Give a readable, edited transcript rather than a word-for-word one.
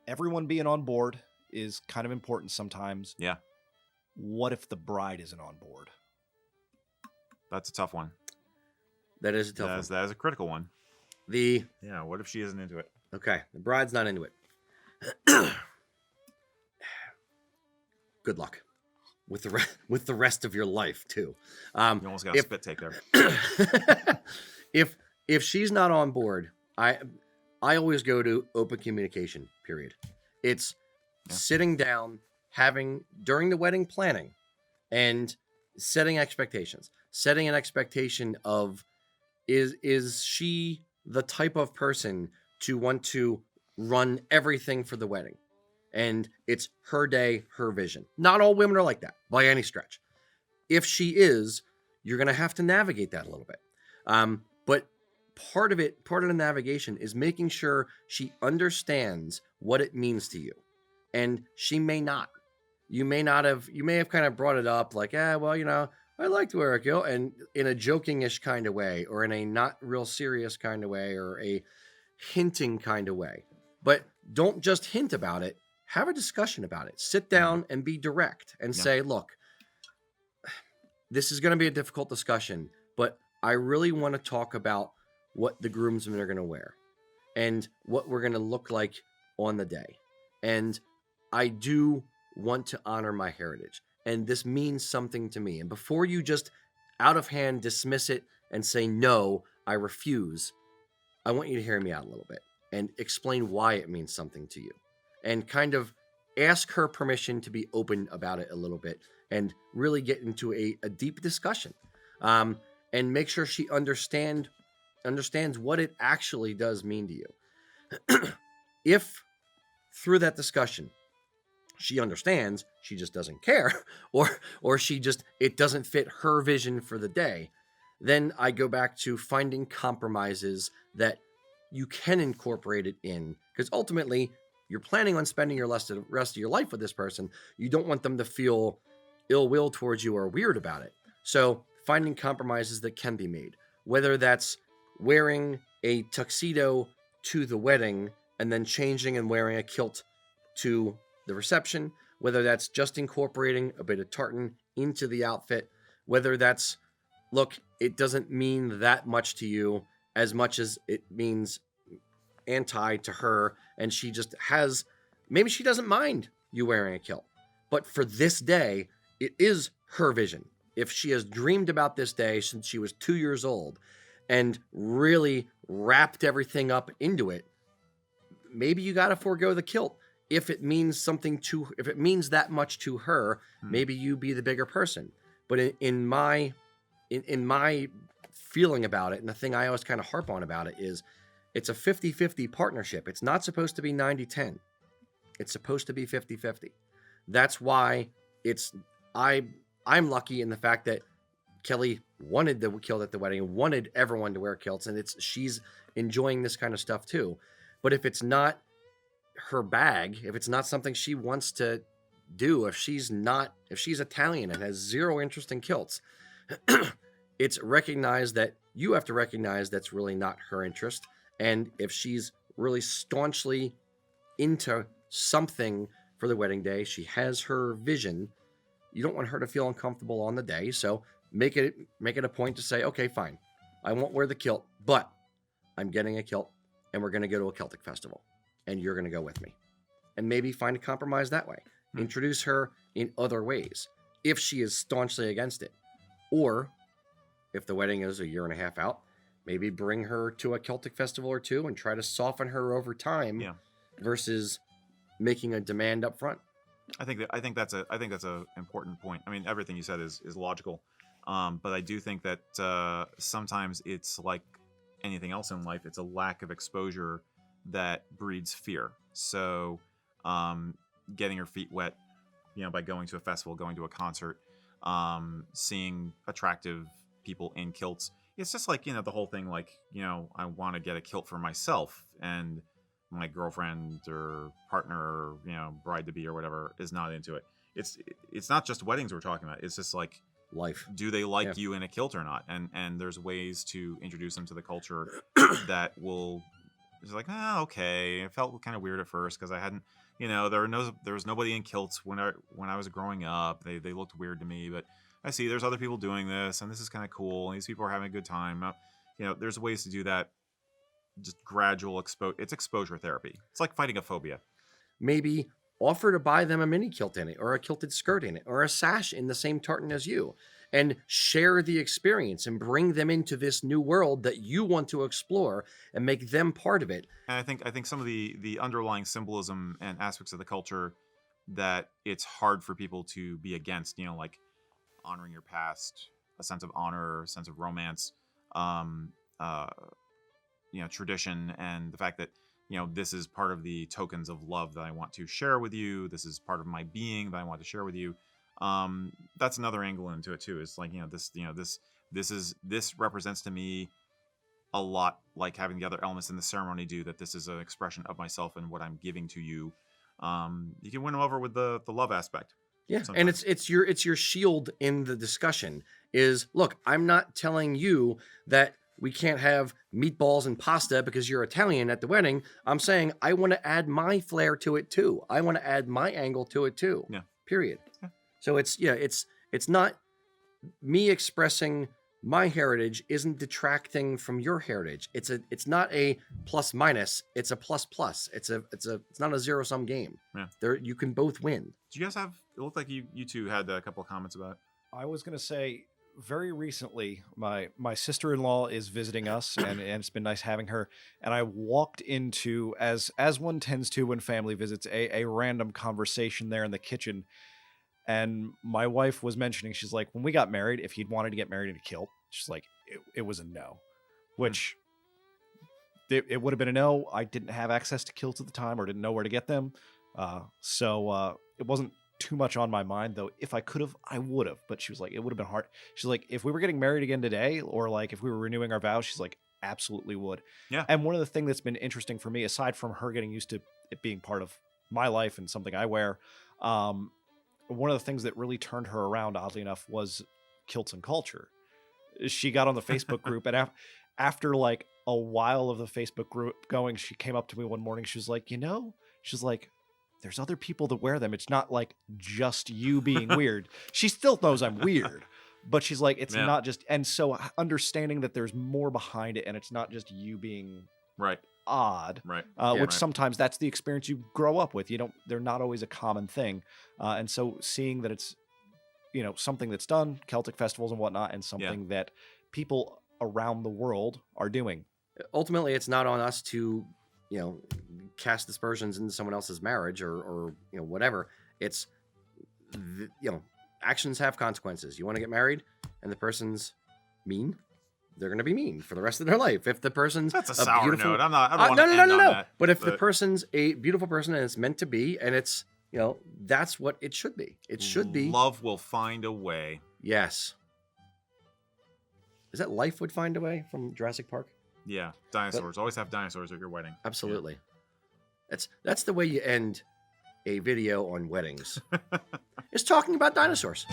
everyone being on board is kind of important sometimes. Yeah. What if the bride isn't on board? That's a tough one. That is a tough one. That is a critical one. Yeah, what if she isn't into it? Okay, the bride's not into it. Good luck with the rest of your life too. You almost got a spit take there. If she's not on board, I always go to open communication. Period. It's sitting down, having during the wedding planning, and setting expectations. Setting an expectation of is she the type of person to want to run everything for the wedding? And it's her day, her vision. Not all women are like that by any stretch. If she is, you're going to have to navigate that a little bit. But part of the navigation is making sure she understands what it means to you. And she may not. You may have kind of brought it up like, I like to wear a kilt, and in a joking-ish kind of way, or in a not real serious kind of way, or a hinting kind of way. But don't just hint about it. Have a discussion about it. Sit down and be direct and say, look, this is going to be a difficult discussion, but I really want to talk about what the groomsmen are going to wear and what we're going to look like on the day. And I do want to honor my heritage. And this means something to me. And before you just out of hand dismiss it and say, no, I refuse, I want you to hear me out a little bit and explain why it means something to you. And kind of ask her permission to be open about it a little bit and really get into a deep discussion. And make sure she understands what it actually does mean to you. If through that discussion, she understands, she just doesn't care, or it doesn't fit her vision for the day, then I go back to finding compromises that you can incorporate it in, because ultimately you're planning on spending your rest of your life with this person. You don't want them to feel ill will towards you or weird about it. So finding compromises that can be made, whether that's wearing a tuxedo to the wedding and then changing and wearing a kilt to the reception, whether that's just incorporating a bit of tartan into the outfit, whether that's, look, it doesn't mean that much to you as much as it means anti to her, and she just has, maybe she doesn't mind you wearing a kilt, but for this day, it is her vision. If she has dreamed about this day since she was 2 years old and really wrapped everything up into it, maybe you got to forego the kilt. If it means that much to her, maybe you be the bigger person. But in my feeling about it, and the thing I always kind of harp on about it is, it's a 50-50 partnership. It's not supposed to be 90-10. It's supposed to be 50-50. That's why I'm lucky in the fact that Kelly wanted the kilt at the wedding, wanted everyone to wear kilts, and she's enjoying this kind of stuff too. But if it's not her bag, if it's not something she wants to do, if she's Italian and has zero interest in kilts, it's recognized that you have to recognize that's really not her interest. And if she's really staunchly into something for the wedding day, she has her vision, you don't want her to feel uncomfortable on the day. So make it a point to say, okay, fine, I won't wear the kilt, but I'm getting a kilt and we're going to go to a Celtic festival and you're going to go with me. And maybe find a compromise that way. Introduce her in other ways if she is staunchly against it. Or if the wedding is a year and a half out, maybe bring her to a Celtic festival or two and try to soften her over time versus making a demand up front. I think that's a important point. I mean, everything you said is logical. But I do think that sometimes it's like anything else in life, it's a lack of exposure that breeds fear. So getting her feet wet, by going to a festival, going to a concert, seeing attractive people in kilts, it's just like, the whole thing, like, I want to get a kilt for myself, and my girlfriend or partner or, bride-to-be or whatever is not into it. It's not just weddings we're talking about. It's just like life. Do they like you in a kilt or not? And there's ways to introduce them to the culture that will it's like, okay. It felt kind of weird at first because I hadn't, there was nobody in kilts when I was growing up. They looked weird to me, but I see there's other people doing this, and this is kind of cool. And these people are having a good time. There's ways to do that. Just gradual it's exposure therapy. It's like fighting a phobia. Maybe offer to buy them a mini kilt in it, or a kilted skirt in it, or a sash in the same tartan as you, and share the experience and bring them into this new world that you want to explore and make them part of it. And I think some of the underlying symbolism and aspects of the culture that it's hard for people to be against, like honoring your past, a sense of honor, a sense of romance, tradition, and the fact that this is part of the tokens of love that I want to share with you. This is part of my being that I want to share with you. That's another angle into it too. It's like, this represents to me a lot like having the other elements in the ceremony do, that this is an expression of myself and what I'm giving to you. You can win them over with the love aspect. Yeah. Sometimes. And it's your shield in the discussion is, look, I'm not telling you that we can't have meatballs and pasta because you're Italian at the wedding. I'm saying I want to add my flair to it too. I want to add my angle to it too. Yeah. Period. Yeah. So it's not me expressing my heritage isn't detracting from your heritage. It's not a plus minus. It's a plus plus. It's not a zero sum game. Yeah. There you can both win. Do you guys have? It looked like you two had a couple of comments about it. I was going to say, very recently, my sister-in-law is visiting us, and it's been nice having her. And I walked into, as one tends to when family visits, a random conversation there in the kitchen. And my wife was mentioning, she's like, when we got married, if he'd wanted to get married in a kilt, she's like, it was a no. Which it would have been a no. I didn't have access to kilts at the time, or didn't know where to get them. So it wasn't too much on my mind, though. If I could have, I would have. But she was like, it would have been hard. She's like, if we were getting married again today, or like if we were renewing our vows, she's like, absolutely would. Yeah. And one of the things that's been interesting for me, aside from her getting used to it being part of my life and something I wear, one of the things that really turned her around, oddly enough, was kilts and culture. She got on the Facebook group, and after like a while of the Facebook group going, she came up to me one morning. She was like, she's like, there's other people that wear them. It's not like just you being weird. She still knows I'm weird, but she's like, it's not just, and so understanding that there's more behind it, and it's not just you being right odd, right, which sometimes that's the experience you grow up with. They're not always a common thing. And so seeing that it's, something that's done, Celtic festivals and whatnot, and something that people around the world are doing. Ultimately, it's not on us to, cast aspersions into someone else's marriage or whatever. It's, actions have consequences. You want to get married and the person's mean, they're going to be mean for the rest of their life. If the person's that's a sour beautiful, note. I don't want to end on that. But if the person's a beautiful person and it's meant to be, and it's, that's what it should be. It should be. Love will find a way. Yes. Is that Life Would Find a Way from Jurassic Park? Yeah. Dinosaurs. Always have dinosaurs at your wedding. Absolutely. Yeah. That's the way you end a video on weddings. It's talking about dinosaurs.